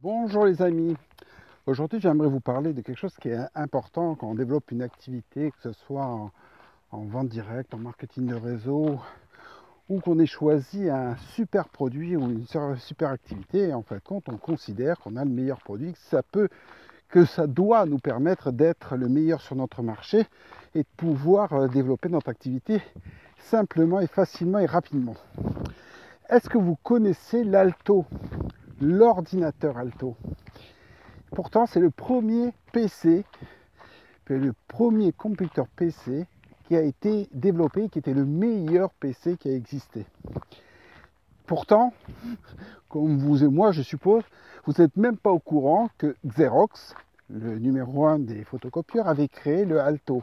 Bonjour les amis, aujourd'hui j'aimerais vous parler de quelque chose qui est important quand on développe une activité, que ce soit en vente directe, en marketing de réseau, ou qu'on ait choisi un super produit ou une super activité, et en fin de compte on considère qu'on a le meilleur produit, que ça doit nous permettre d'être le meilleur sur notre marché et de pouvoir développer notre activité simplement et facilement et rapidement. Est-ce que vous connaissez l'Alto, l'ordinateur Alto? Pourtant, c'est le premier PC, le premier computer PC qui a été développé, qui était le meilleur PC qui a existé. Pourtant, comme vous et moi, je suppose, vous n'êtes même pas au courant que Xerox, le numéro 1 des photocopieurs, avait créé le Alto.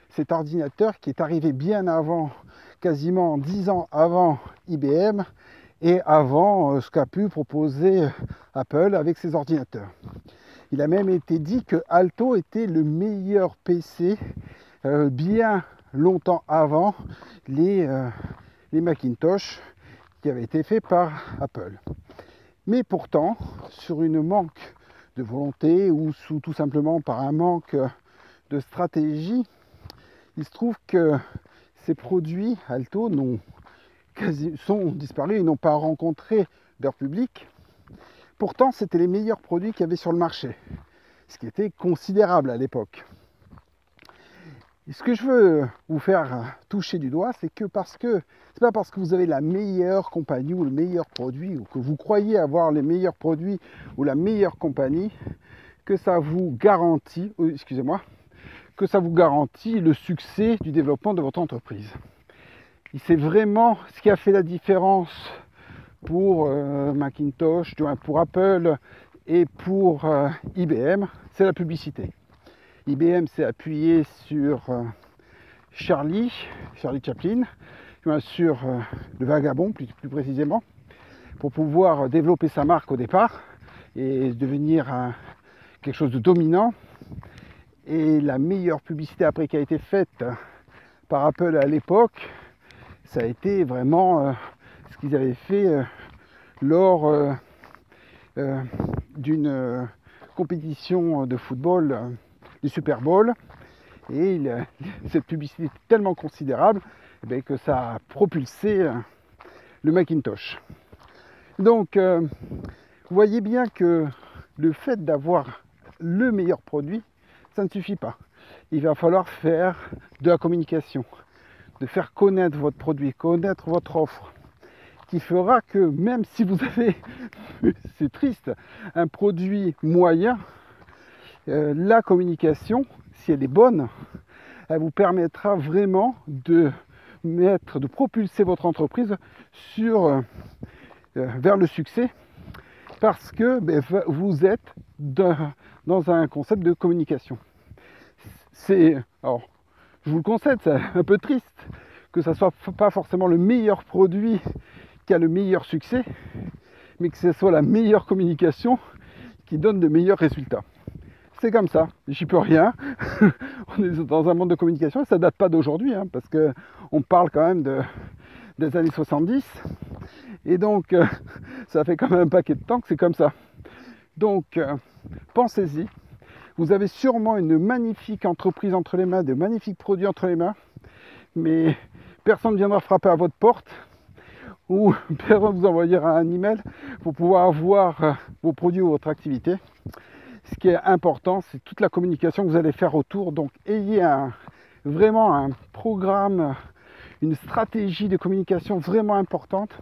Cet ordinateur qui est arrivé bien avant, quasiment 10 ans avant IBM et avant ce qu'a pu proposer Apple avec ses ordinateurs. Il a même été dit que Alto était le meilleur PC bien longtemps avant les Macintosh qui avaient été faits par Apple. Mais pourtant, sur une manque de volonté ou tout simplement par un manque de stratégie, il se trouve que ces produits Alto sont disparus et n'ont pas rencontré leur public. Pourtant, c'était les meilleurs produits qu'il y avait sur le marché, ce qui était considérable à l'époque. Et ce que je veux vous faire toucher du doigt, c'est pas parce que vous avez la meilleure compagnie ou le meilleur produit, ou que vous croyez avoir les meilleurs produits ou la meilleure compagnie, que ça vous garantit, que ça vous garantit le succès du développement de votre entreprise. Et c'est vraiment ce qui a fait la différence pour Macintosh, pour Apple et pour IBM, c'est la publicité. IBM s'est appuyé sur Charlie Chaplin, sur le vagabond plus précisément, pour pouvoir développer sa marque au départ et devenir quelque chose de dominant. Et la meilleure publicité après qui a été faite par Apple à l'époque, ça a été vraiment ce qu'ils avaient fait lors d'une compétition de football du Super Bowl. Et cette publicité est tellement considérable que ça a propulsé le Macintosh. Donc, vous voyez bien que le fait d'avoir le meilleur produit, ça ne suffit pas. Il va falloir faire de la communication, de faire connaître votre produit, connaître votre offre, qui fera que même si vous avez, c'est triste, un produit moyen, la communication, si elle est bonne, elle vous permettra vraiment de propulser votre entreprise vers le succès, parce que vous êtes dans un concept de communication. Alors, je vous le concède, c'est un peu triste que ça soit pas forcément le meilleur produit qui a le meilleur succès, mais que ce soit la meilleure communication qui donne de meilleurs résultats. C'est comme ça, j'y peux rien. On est dans un monde de communication et ça date pas d'aujourd'hui, parce qu'on parle quand même des années 70. Et donc, ça fait quand même un paquet de temps que c'est comme ça. Donc, pensez-y. Vous avez sûrement une magnifique entreprise entre les mains, de magnifiques produits entre les mains, mais personne ne viendra frapper à votre porte ou personne vous envoyera un email pour pouvoir avoir vos produits ou votre activité. Ce qui est important, c'est toute la communication que vous allez faire autour. Donc, ayez vraiment un programme, une stratégie de communication vraiment importante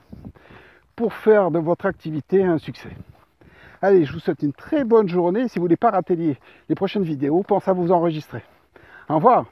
pour faire de votre activité un succès. Allez, je vous souhaite une très bonne journée. Si vous ne voulez pas rater les prochaines vidéos, pensez à vous enregistrer. Au revoir.